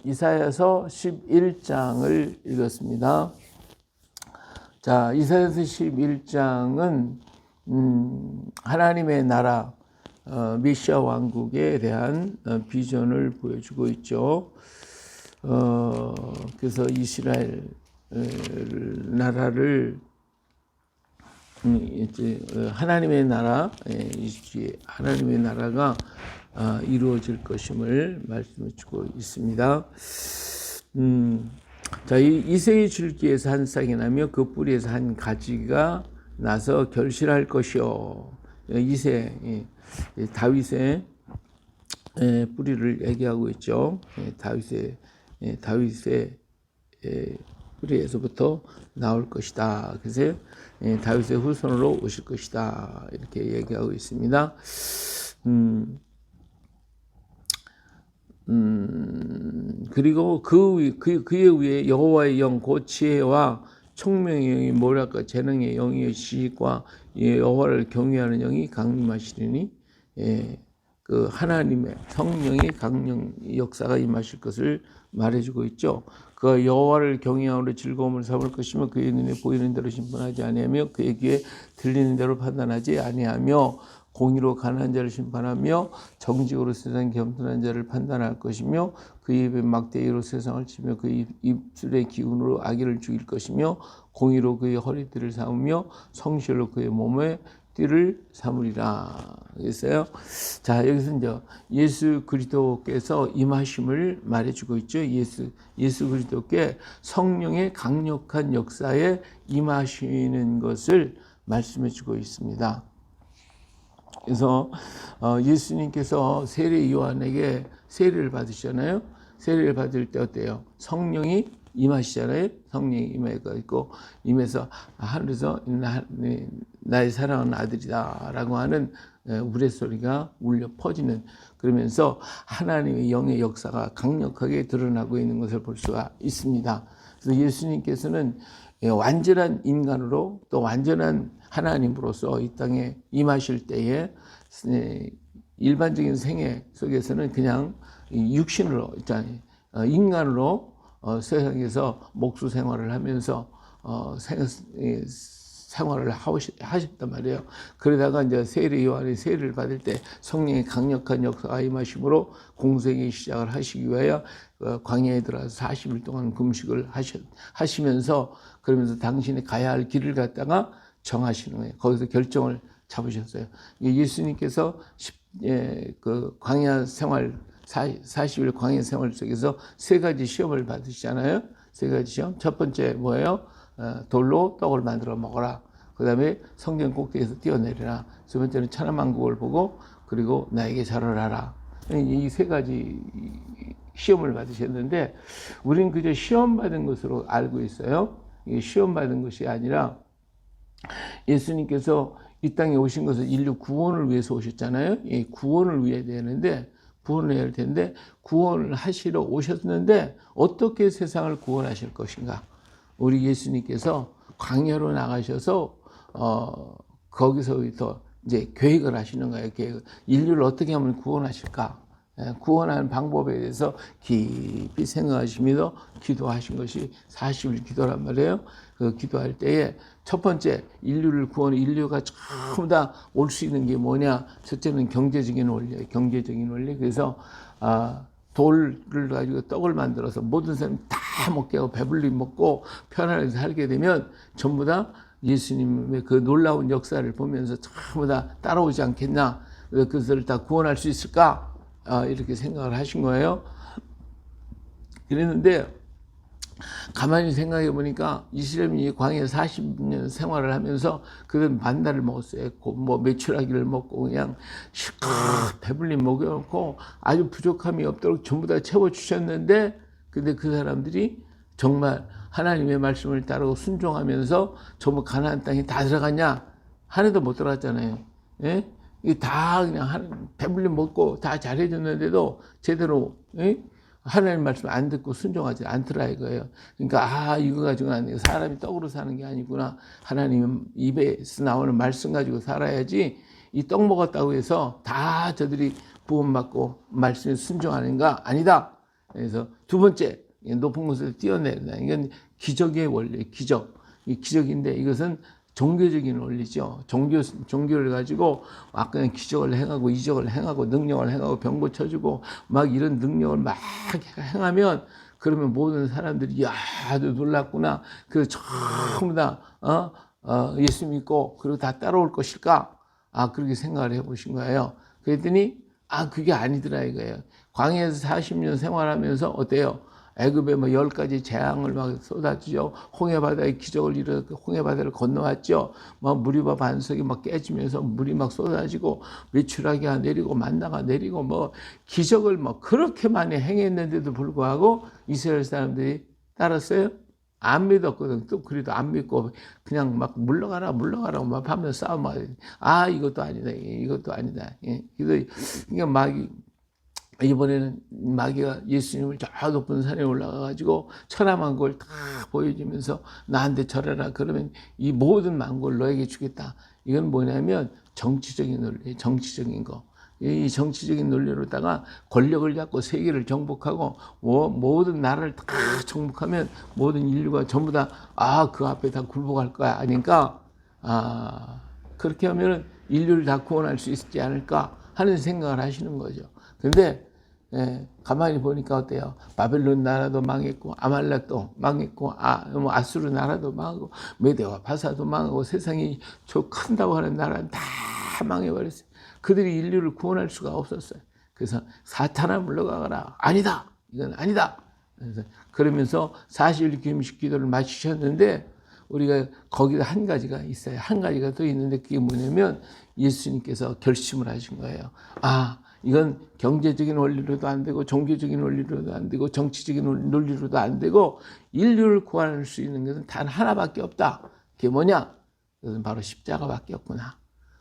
이사야서 11장을 읽었습니다. 자, 이사야서 11장은 하나님의 나라 메시아 왕국에 대한 비전을 보여주고 있죠. 그래서 이스라엘 나라를 이제 하나님의 나라가 이루어질 것임을 말씀해 주고 있습니다. 자, 이새의 줄기에서 한 싹이 나며 그 뿌리에서 한 가지가 나서 결실할 것이요. 이새, 다윗의 뿌리를 얘기하고 있죠. 다윗의 뿌리에서부터 나올 것이다. 그래서 다윗의 후손으로 오실 것이다. 이렇게 얘기하고 있습니다. 그리고 그의 위에 여호와의 영 곧 지혜와 총명의 영이 모략과 재능의 영이 지식과 여호와를 경외하는 영이 강림하시리니 그 하나님의 성령의 강령 역사가 임하실 것을 말해주고 있죠. 그가 여호와를 경외함으로 즐거움을 삼을 것이며 그의 눈에 보이는 대로 심판하지 아니하며 그의 귀에 들리는 대로 판단하지 아니하며 공의로 가난한 자를 심판하며 정직으로 세상 겸손한 자를 판단할 것이며 그의 입에 막대기로 세상을 치며 그의 입술의 기운으로 악인을 죽일 것이며 공의로 그의 허리띠를 삼으며 성실로 그의 몸에 띠를 삼으리라. 그랬어요. 자, 여기서 이제 예수 그리스도께서 임하심을 말해주고 있죠. 예수 그리스도께 성령의 강력한 역사에 임하시는 것을 말씀해주고 있습니다. 그래서 예수님께서 세례 요한에게 세례를 받으시잖아요. 세례를 받을 때 어때요? 성령이 임하시잖아요. 성령이 임하가 있고 임해서 하늘에서 나의 사랑하는 아들이다 라고 하는 우레소리가 울려 퍼지는, 그러면서 하나님의 영의 역사가 강력하게 드러나고 있는 것을 볼 수가 있습니다. 그래서 예수님께서는 완전한 인간으로 또 완전한 하나님으로서 이 땅에 임하실 때에 일반적인 생애 속에서는 그냥 육신으로 인간으로 세상에서 목수 생활을 하면서 생활을 하셨단 말이에요. 그러다가 이제 세례 요한이 세례를 받을 때 성령의 강력한 역사가 임하심으로 공생의 시작을 하시기 위하여 광야에 들어가서 40일 동안 금식을 하시면서 그러면서 당신이 가야 할 길을 갖다가 정하시는 거예요. 거기서 결정을 잡으셨어요. 예수님께서 그 광야 생활 40일 광야 생활 속에서 세 가지 시험을 받으시잖아요. 세 가지 시험. 첫 번째 뭐예요? 돌로 떡을 만들어 먹어라. 그 다음에 성전 꼭대기에서 뛰어내리라. 두 번째는 천하만국을 보고 그리고 나에게 절을 하라. 이 세 가지 시험을 받으셨는데 우리는 그저 시험 받은 것으로 알고 있어요. 이게 시험 받은 것이 아니라 예수님께서 이 땅에 오신 것은 인류 구원을 위해서 오셨잖아요. 이 구원을 위해 되는데 구원을 해야 할 텐데 구원을 하시러 오셨는데 어떻게 세상을 구원하실 것인가? 우리 예수님께서 광야로 나가셔서 거기서부터 이제 계획을 하시는 거예요. 계획을. 인류를 어떻게 하면 구원하실까? 구원하는 방법에 대해서 깊이 생각하시면서 기도하신 것이 40일 기도란 말이에요. 그 기도할 때에 첫 번째 인류가 전부 다 올 수 있는 게 뭐냐? 첫째는 경제적인 원리예요. 경제적인 원리. 그래서 돌을 가지고 떡을 만들어서 모든 사람이 다 먹게 하고 배불리 먹고 편안하게 살게 되면 전부 다 예수님의 그 놀라운 역사를 보면서 전부 다 따라오지 않겠나? 그것을 다 구원할 수 있을까? 이렇게 생각을 하신 거예요. 그랬는데 가만히 생각해 보니까 이스라엘이 광야에 40년 생활을 하면서 그들은 만나를 먹었어요. 뭐 메추라기를 먹고 그냥 실컷 배불리 먹여놓고 아주 부족함이 없도록 전부 다 채워주셨는데, 근데 그 사람들이 정말 하나님의 말씀을 따르고 순종하면서 전부 가나안 땅에 다 들어갔냐? 하나도 못 들어갔잖아요. 예? 이 다 그냥 배불리 먹고 다 잘해줬는데도 제대로 하나님 말씀 안 듣고 순종하지 않더라 이거예요. 그러니까 이거 가지고는 안 돼요. 사람이 떡으로 사는 게 아니구나. 하나님 입에서 나오는 말씀 가지고 살아야지 이 떡 먹었다고 해서 다 저들이 구원받고 말씀에 순종하는가? 아니다. 그래서 두 번째, 높은 곳에서 뛰어내린다. 이건 기적의 원리, 기적. 이 기적인데 이것은 종교적인 원리죠. 종교를 가지고 막 그냥 기적을 행하고 이적을 행하고 능력을 행하고 병 고쳐주고 막 이런 능력을 막 행하면 그러면 모든 사람들이 야, 너 놀랐구나. 그래서 전부 다 예수 믿고 그리고 다 따라올 것일까? 그렇게 생각을 해보신 거예요. 그랬더니 그게 아니더라 이거예요. 광야에서 40년 생활하면서 어때요? 애굽에 뭐 10가지 재앙을 막 쏟아지죠. 홍해바다의 기적을 이뤄 홍해바다를 건너왔죠. 막 무리바 반석이 막 깨지면서 물이 막 쏟아지고 메추라기가 내리고 만나가 내리고 뭐 기적을 뭐 그렇게 많이 행했는데도 불구하고 이스라엘 사람들이 따랐어요? 안 믿었거든. 또 그래도 안 믿고 그냥 막 물러가라고 막 하면서 싸움하고 이것도 아니다. 이것도 아니다. 그러니까 막 이번에는 마귀가 예수님을 저 높은 산에 올라가가지고 천하 만국을 다 보여주면서 나한테 절해라. 그러면 이 모든 만국을 너에게 주겠다. 이건 뭐냐면 정치적인 논리, 정치적인 거. 이 정치적인 논리로다가 권력을 잡고 세계를 정복하고 모든 나라를 다 정복하면 모든 인류가 전부 다 그 앞에 다 굴복할 거야. 아니까 그렇게 하면은 인류를 다 구원할 수 있지 않을까 하는 생각을 하시는 거죠. 근데 가만히 보니까 어때요? 바벨론 나라도 망했고 아말렉도 망했고 아수르 나라도 망하고 메대와 바사도 망하고 세상이 저 큰다고 하는 나라는 다 망해버렸어요. 그들이 인류를 구원할 수가 없었어요. 그래서 사탄아 물러가거라. 아니다. 이건 아니다. 그러면서 40일 금식 기도를 마치셨는데 우리가 거기다 한 가지가 있어요. 한 가지가 더 있는데 그게 뭐냐면 예수님께서 결심을 하신 거예요. 이건 경제적인 원리로도 안 되고 종교적인 원리로도 안 되고 정치적인 논리로도 안 되고 인류를 구할 수 있는 것은 단 하나밖에 없다. 그게 뭐냐? 그것은 바로 십자가밖에 없구나.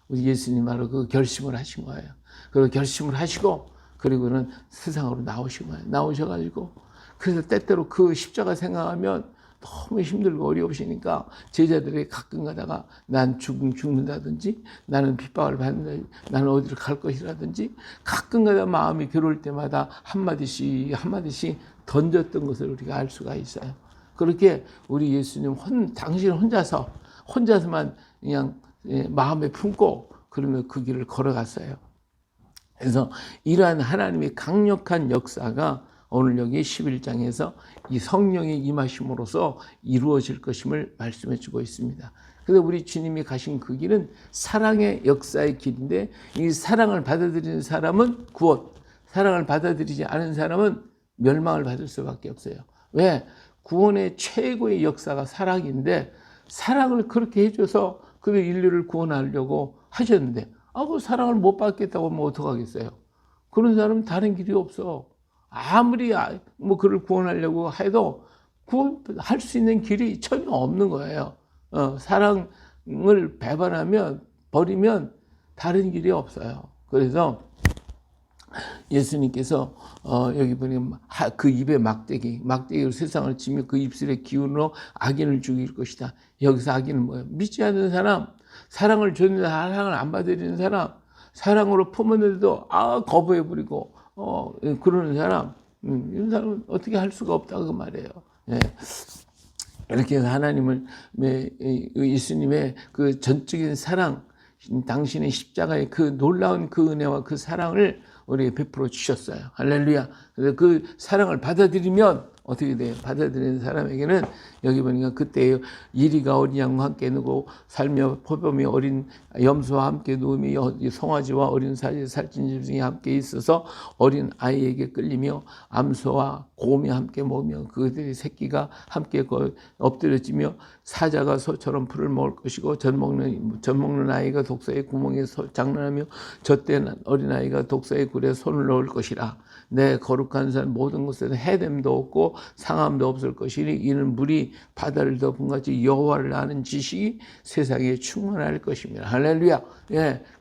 우리 예수님 바로 그 결심을 하신 거예요. 그리고 결심을 하시고 그리고는 세상으로 나오신 거예요. 나오셔가지고 그래서 때때로 그 십자가 생각하면 너무 힘들고 어려우시니까 제자들이 가끔 가다가 난 죽는다든지 나는 핍박을 받는다든지 나는 어디를 갈 것이라든지 가끔 가다 마음이 괴로울 때마다 한마디씩 던졌던 것을 우리가 알 수가 있어요. 그렇게 우리 예수님 당신 혼자서만 그냥 마음에 품고 그러면 그 길을 걸어갔어요. 그래서 이러한 하나님의 강력한 역사가 오늘 여기 11장에서 이 성령의 임하심으로써 이루어질 것임을 말씀해 주고 있습니다. 그래서 우리 주님이 가신 그 길은 사랑의 역사의 길인데 이 사랑을 받아들이는 사람은 구원, 사랑을 받아들이지 않은 사람은 멸망을 받을 수밖에 없어요. 왜? 구원의 최고의 역사가 사랑인데 사랑을 그렇게 해줘서 그들 인류를 구원하려고 하셨는데 그 사랑을 못 받겠다고 하면 어떡하겠어요? 그런 사람은 다른 길이 없어. 아무리 그를 구원하려고 해도 구원할 수 있는 길이 전혀 없는 거예요. 사랑을 버리면 다른 길이 없어요. 그래서 예수님께서 여기 보니 그 입에 막대기로 세상을 치며 그 입술의 기운으로 악인을 죽일 것이다. 여기서 악인은 뭐예요? 믿지 않는 사람, 사랑을 줬는데 사랑을 안 받아들이는 사람, 사랑으로 품었는데도 거부해버리고 그러는 사람, 이런 사람은 어떻게 할 수가 없다 그 말이에요. 이렇게 해서 하나님을 예수님의 그 전적인 사랑, 당신의 십자가의 그 놀라운 그 은혜와 그 사랑을 우리에게 베풀어 주셨어요. 할렐루야. 그래서 그 사랑을 받아들이면 어떻게 돼요? 받아들이는 사람에게는 여기 보니까 그때 이리가 어린 양과 함께 누고 살며 포범이 어린 염소와 함께 누우며 송아지와 어린 살찐 짐승이 함께 있어서 어린 아이에게 끌리며 암소와 곰이 함께 먹으며 그들의 새끼가 함께 엎드려지며 사자가 소처럼 풀을 먹을 것이고 젖 먹는 아이가 독사의 구멍에 장난하며 젖된 어린아이가 독사의 굴에 손을 넣을 것이라. 내 거룩한 산 모든 곳에는 해됨도 없고 상함도 없을 것이니 이는 물이 바다를 덮은 같이 여호와를 아는 지식이 세상에 충만할 것입니다. 할렐루야.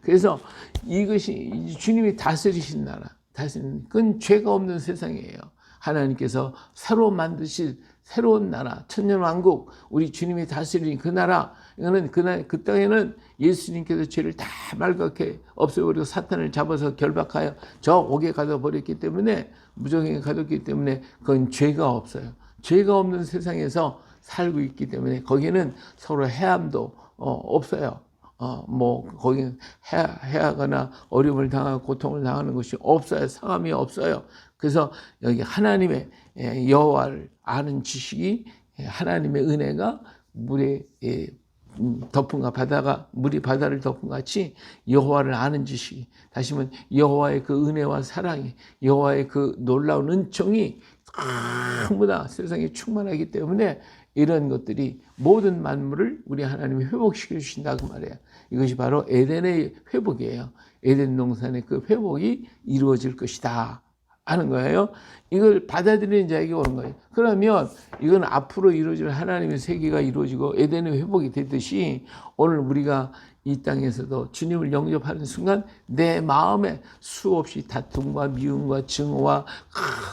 그래서 이것이 주님이 다스리신 나라, 그건 죄가 없는 세상이에요. 하나님께서 새로 만드신 새로운 나라, 천년왕국, 우리 주님이 다스리는 그 나라, 이거는 그 땅에는 예수님께서 죄를 다 말갛게 없애버리고 사탄을 잡아서 결박하여 저 옥에 가둬버렸기 때문에, 무정에 가뒀기 때문에 그건 죄가 없어요. 죄가 없는 세상에서 살고 있기 때문에 거기는 서로 해함도 없어요. 거기는 해하거나 어려움을 당하고 고통을 당하는 것이 없어요. 상함이 없어요. 그래서 여기 하나님의 여호와를 아는 지식이, 하나님의 은혜가 물에 덮은가, 물이 바다를 덮은 같이 여호와를 아는 지식이, 다시 말하면 여호와의 그 은혜와 사랑이, 여호와의 그 놀라운 은총이 전부 다 세상에 충만하기 때문에 이런 것들이 모든 만물을 우리 하나님이 회복시켜 주신다고 말해요. 이것이 바로 에덴의 회복이에요. 에덴 동산의 그 회복이 이루어질 것이다 하는 거예요. 이걸 받아들이는 자에게 오는 거예요. 그러면 이건 앞으로 이루어질 하나님의 세계가 이루어지고 에덴의 회복이 되듯이, 오늘 우리가 이 땅에서도 주님을 영접하는 순간 내 마음에 수없이 다툼과 미움과 증오와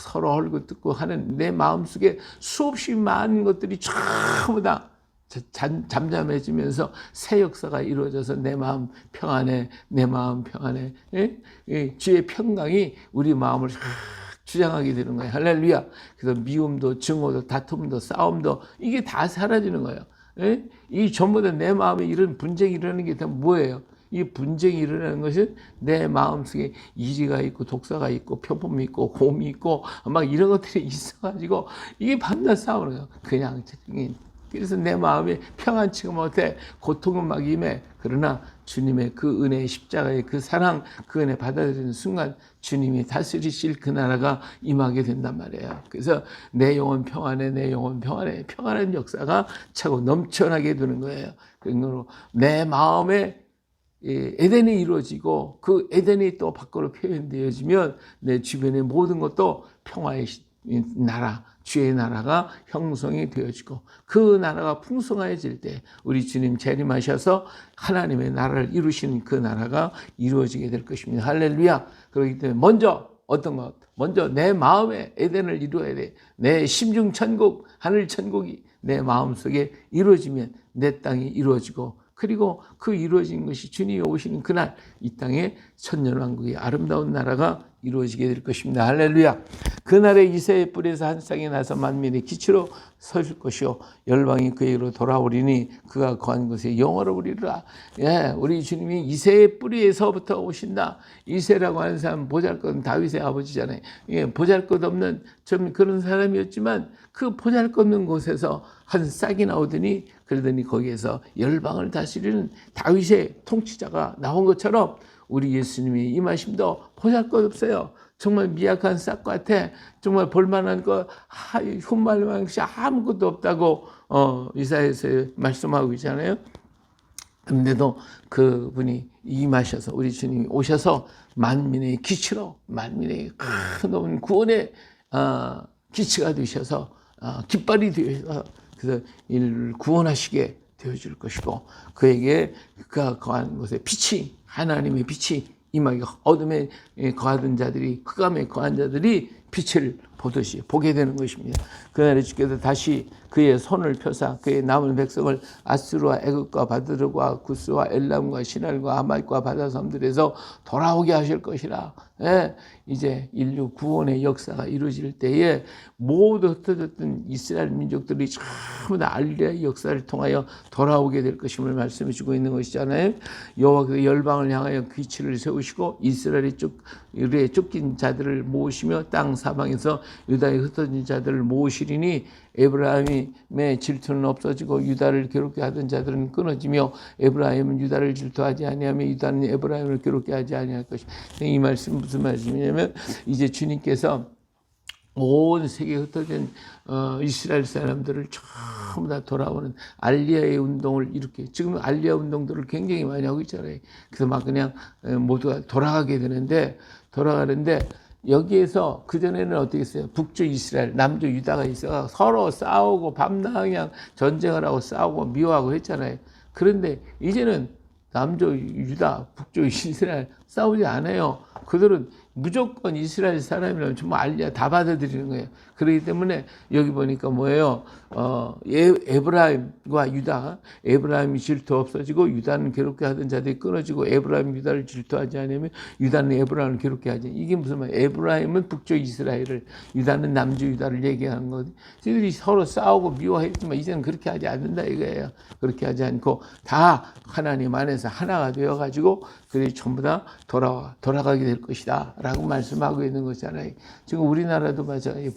서로 헐고 뜯고 하는 내 마음속에 수없이 많은 것들이 전부 다 잠잠해지면서 새 역사가 이루어져서 내 마음 평안해, 내 마음 평안해. 주의 평강이 우리 마음을 주장하게 되는 거예요. 할렐루야. 그래서 미움도 증오도 다툼도 싸움도 이게 다 사라지는 거예요. 이 전부 다 내 마음에 이런 분쟁이 일어나는 게 다 뭐예요? 이 분쟁이 일어나는 것은 내 마음속에 이지가 있고 독사가 있고 편품이 있고 곰이 있고 막 이런 것들이 있어가지고 이게 밤낮 싸우는 거예요. 그냥 그래서 내 마음이 평안치가 못해, 고통은 막 임해. 그러나 주님의 그 은혜의 십자가의 그 사랑, 그 은혜 받아들이는 순간 주님이 다스리실 그 나라가 임하게 된단 말이에요. 그래서 내 영혼 평안해, 내 영혼 평안해, 평안한 역사가 차고 넘쳐나게 되는 거예요. 그러므로 내 마음에 에덴이 이루어지고 그 에덴이 또 밖으로 표현되어지면 내 주변의 모든 것도 평화의 나라, 주의 나라가 형성이 되어지고 그 나라가 풍성해질 때 우리 주님 재림하셔서 하나님의 나라를 이루시는 그 나라가 이루어지게 될 것입니다. 할렐루야. 그렇기 때문에 먼저 어떤 것? 먼저 내 마음에 에덴을 이루어야 돼. 내 심중 천국, 하늘 천국이 내 마음속에 이루어지면 내 땅이 이루어지고, 그리고 그 이루어진 것이 주님이 오시는 그날 이 땅에 천년왕국의 아름다운 나라가 이루어지게 될 것입니다. 할렐루야. 그날에 이새의 뿔에서 한 쌍이 나서 만민의 기초로 서실 것이요 열방이 그에게로 돌아오리니 그가 거한 곳에 영화로우리라. 우리 주님이 이새의 뿌리에서부터 오신다. 이새라고 하는 사람은 보잘것없는 다윗의 아버지잖아요. 보잘것없는 좀 그런 사람이었지만 그 보잘것없는 곳에서 한 싹이 나오더니, 그러더니 거기에서 열방을 다스리는 다윗의 통치자가 나온 것처럼 우리 예수님이 임하심도 보잘것없어요. 정말 미약한 싹 같아. 정말 볼만한 거 흠말만한 것이 아무것도 없다고 이사야에서 말씀하고 있잖아요. 그런데도 그분이 임하셔서, 우리 주님이 오셔서 만민의 기치로, 만민의 큰 구원의 기치가 되셔서 깃발이 되어서 그래서 이를 구원하시게 되어줄 것이고, 그에게 그가 거한 곳에 빛이, 하나님의 빛이 임하게, 어둠에 거하던 자들이, 흑암에 거한 자들이 빛을 보듯이 보게 되는 것입니다. 그날에 주께서 다시 그의 손을 펴사 그의 남은 백성을 아수르와 애굽과 바드르과 구스와 엘람과 시날과 아말과 바다 섬들에서 돌아오게 하실 것이라. 이제 인류 구원의 역사가 이루어질 때에 모두 흩어졌던 이스라엘 민족들이 전부 다 알리아의 역사를 통하여 돌아오게 될 것임을 말씀해 주고 있는 것이잖아요. 여호와께서 열방을 향하여 기치를 세우시고 이스라엘의 쫓긴 자들을 모으시며 땅 사방에서 유다의 흩어진 자들을 모으시리니 에브라임의 질투는 없어지고 유다를 괴롭게 하던 자들은 끊어지며 에브라임은 유다를 질투하지 아니하며 유다는 에브라임을 괴롭게 하지 아니할 것이다. 이 말씀 무슨 말씀이냐면, 이제 주님께서 온 세계에 흩어진 이스라엘 사람들을 전부 다 돌아오는 알리아의 운동을 이렇게, 지금 알리아 운동들을 굉장히 많이 하고 있잖아요. 그래서 막 그냥 모두가 돌아가는데 여기에서 그전에는 어떻게 했어요? 북쪽 이스라엘, 남쪽 유다가 있어서 서로 싸우고 밤낮 그냥 전쟁을 하고 싸우고 미워하고 했잖아요. 그런데 이제는 남쪽 유다, 북쪽 이스라엘 싸우지 않아요. 그들은 무조건 이스라엘 사람이라면 정말 알리아 다 받아들이는 거예요. 그렇기 때문에 여기 보니까 뭐예요? 에브라임과 유다, 에브라임이 질투 없어지고 유다는 괴롭게 하던 자들이 끊어지고 에브라임 유다를 질투하지 않으면 유다는 에브라임을 괴롭게 하지. 이게 무슨 말? 에브라임은 북쪽 이스라엘을, 유다는 남쪽 유다를 얘기하는 거거든요. 저희들이 서로 싸우고 미워했지만 이제는 그렇게 하지 않는다 이거예요. 그렇게 하지 않고 다 하나님 안에서 하나가 되어가지고 그들이 전부 다 돌아가게 될 것이다 라고 말씀하고 있는 거잖아요. 지금 우리나라도 마찬가지,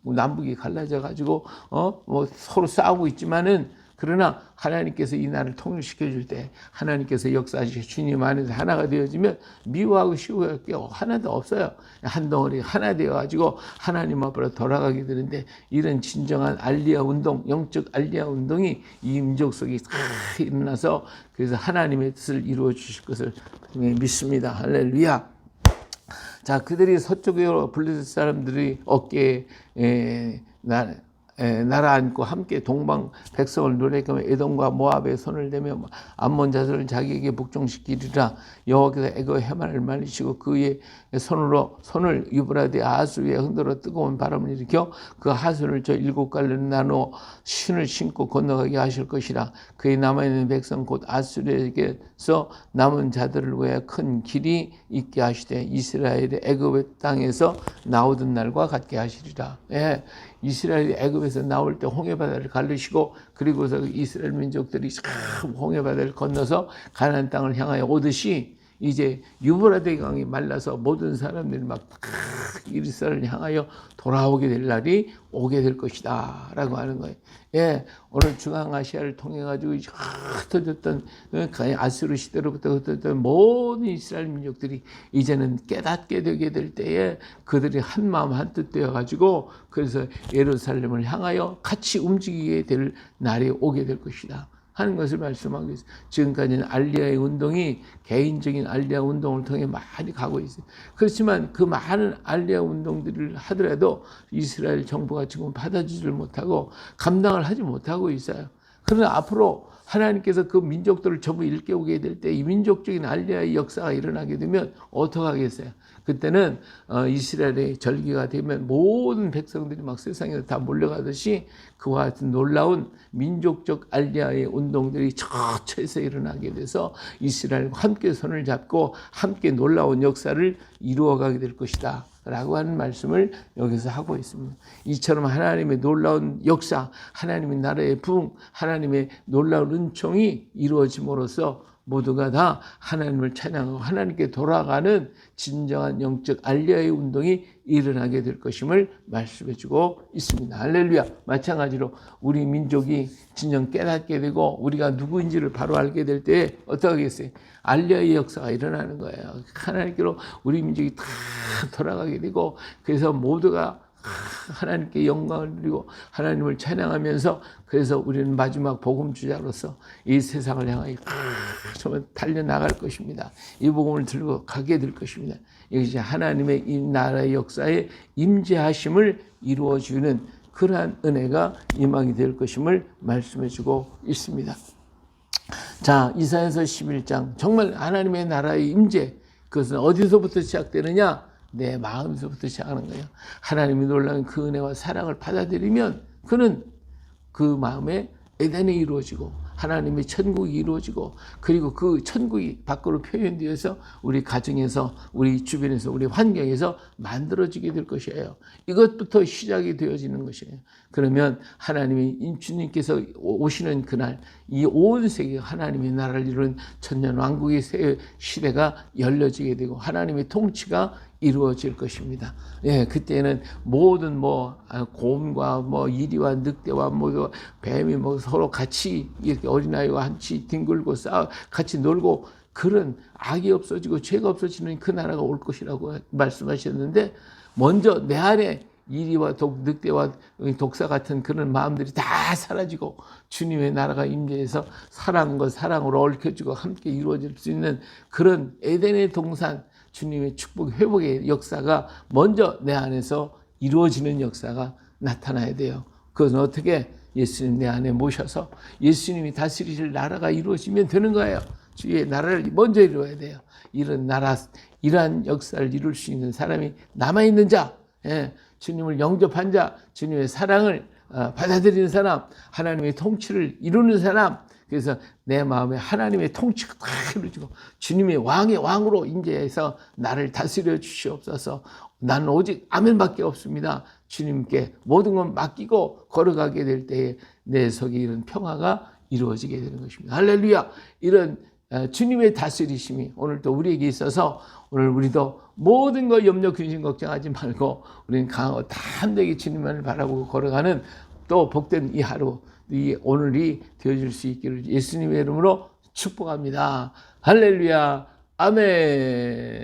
남북이 갈라져가지고 뭐 서로 싸우고 있지만은, 그러나 하나님께서 이 나라를 통일시켜 줄 때 하나님께서 역사하시고 주님 안에서 하나가 되어지면 미워하고 시우할 게 하나도 없어요. 한 덩어리 하나 되어가지고 하나님 앞으로 돌아가게 되는데, 이런 진정한 알리아 운동, 영적 알리아 운동이 이 민족 속에 일어나서 그래서 하나님의 뜻을 이루어 주실 것을 믿습니다. 할렐루야. 자, 그들이 서쪽으로 블레셋 사람들이 어깨에 나라 안고 함께 동방 백성을 노래하며 에돔과 모압의 손을 대며 암몬 자손을 자기에게 복종시키리라. 여호와께서 애굽 해만을 말리시고 그의 손을 유브라데 하수 위에 흔들어 뜨거운 바람을 일으켜 그 하수를 저 7갈래로 나누어 신을 신고 건너가게 하실 것이라. 그의 남아있는 백성 곧 아수르에게서 남은 자들을 위하여 큰 길이 있게 하시되 이스라엘의 애굽의 땅에서 나오던 날과 같게 하시리라. 예. 이스라엘이 애굽에서 나올 때 홍해바다를 가르시고, 그리고서 이스라엘 민족들이 홍해바다를 건너서 가나안 땅을 향하여 오듯이 이제 유브라데 강이 말라서 모든 사람들이 막 이스라엘을 향하여 돌아오게 될 날이 오게 될 것이다 라고 하는 거예요. 예, 오늘 중앙아시아를 통해 가지고 흩어졌던 아수르 시대로부터 흩어졌던 모든 이스라엘 민족들이 이제는 깨닫게 되게 될 때에 그들이 한 마음 한 뜻 되어 가지고 그래서 예루살렘을 향하여 같이 움직이게 될 날이 오게 될 것이다 하는 것을 말씀하고 있어요. 지금까지는 알리아의 운동이 개인적인 알리아 운동을 통해 많이 가고 있어요. 그렇지만 그 많은 알리아 운동들을 하더라도 이스라엘 정부가 지금 받아주지를 못하고 감당을 하지 못하고 있어요. 그러나 앞으로 하나님께서 그 민족들을 전부 일깨우게 될 때 이 민족적인 알리아의 역사가 일어나게 되면 어떻게 하겠어요? 그때는 이스라엘의 절기가 되면 모든 백성들이 막 세상에 다 몰려가듯이 그와 같은 놀라운 민족적 알리아의 운동들이 처처해서 일어나게 돼서 이스라엘과 함께 손을 잡고 함께 놀라운 역사를 이루어가게 될 것이다 라고 하는 말씀을 여기서 하고 있습니다. 이처럼 하나님의 놀라운 역사, 하나님의 나라의 부흥, 하나님의 놀라운 은총이 이루어짐으로써 모두가 다 하나님을 찬양하고 하나님께 돌아가는 진정한 영적 알리아의 운동이 일어나게 될 것임을 말씀해 주고 있습니다. 할렐루야. 마찬가지로 우리 민족이 진정 깨닫게 되고 우리가 누구인지를 바로 알게 될 때 어떻게 하겠어요? 알리아의 역사가 일어나는 거예요. 하나님께로 우리 민족이 다 돌아가게 되고, 그래서 모두가 하나님께 영광을 드리고 하나님을 찬양하면서, 그래서 우리는 마지막 복음 주자로서 이 세상을 향하여 정말 달려나갈 것입니다. 이 복음을 들고 가게 될 것입니다. 이것이 하나님의 이 나라의 역사에 임재하심을 이루어주는 그러한 은혜가 임하게 될 것임을 말씀해 주고 있습니다. 자, 이사야서 11장, 정말 하나님의 나라의 임재, 그것은 어디서부터 시작되느냐? 내 마음에서부터 시작하는 거예요. 하나님이 놀라운 그 은혜와 사랑을 받아들이면 그는 그 마음에 에덴이 이루어지고 하나님의 천국이 이루어지고, 그리고 그 천국이 밖으로 표현되어서 우리 가정에서, 우리 주변에서, 우리 환경에서 만들어지게 될 것이에요. 이것부터 시작이 되어지는 것이에요. 그러면 하나님이 주님께서 오시는 그날 이 온 세계 하나님의 나라를 이루는 천년왕국의 새 시대가 열려지게 되고 하나님의 통치가 이루어질 것입니다. 예, 그때는 모든 곰과 이리와 늑대와 뱀이 서로 같이 이렇게 어린아이와 같이 뒹굴고 같이 놀고, 그런 악이 없어지고 죄가 없어지는 그 나라가 올 것이라고 말씀하셨는데, 먼저 내 안에 이리와 늑대와 독사 같은 그런 마음들이 다 사라지고 주님의 나라가 임재해서 사랑과 사랑으로 얽혀지고 함께 이루어질 수 있는 그런 에덴의 동산, 주님의 축복 회복의 역사가 먼저 내 안에서 이루어지는 역사가 나타나야 돼요. 그것은 어떻게? 예수님 내 안에 모셔서 예수님이 다스리실 나라가 이루어지면 되는 거예요. 주의 나라를 먼저 이루어야 돼요. 이런 나라, 이러한 역사를 이룰 수 있는 사람이 남아있는 자, 예, 주님을 영접한 자, 주님의 사랑을 받아들이는 사람, 하나님의 통치를 이루는 사람, 그래서 내 마음에 하나님의 통치가 다 이루어지고 주님의 왕의 왕으로 인재해서 나를 다스려 주시옵소서. 나는 오직 아멘밖에 없습니다. 주님께 모든 걸 맡기고 걸어가게 될 때에 내 속에 이런 평화가 이루어지게 되는 것입니다. 할렐루야. 이런 주님의 다스리심이 오늘 또 우리에게 있어서 오늘 우리도 모든 거 염려 근심 걱정하지 말고 우리는 강하고 담대하게 주님만을 바라보고 걸어가는 또 복된 이 하루, 이 오늘이 되어질 수 있기를 예수님의 이름으로 축복합니다. 할렐루야. 아멘.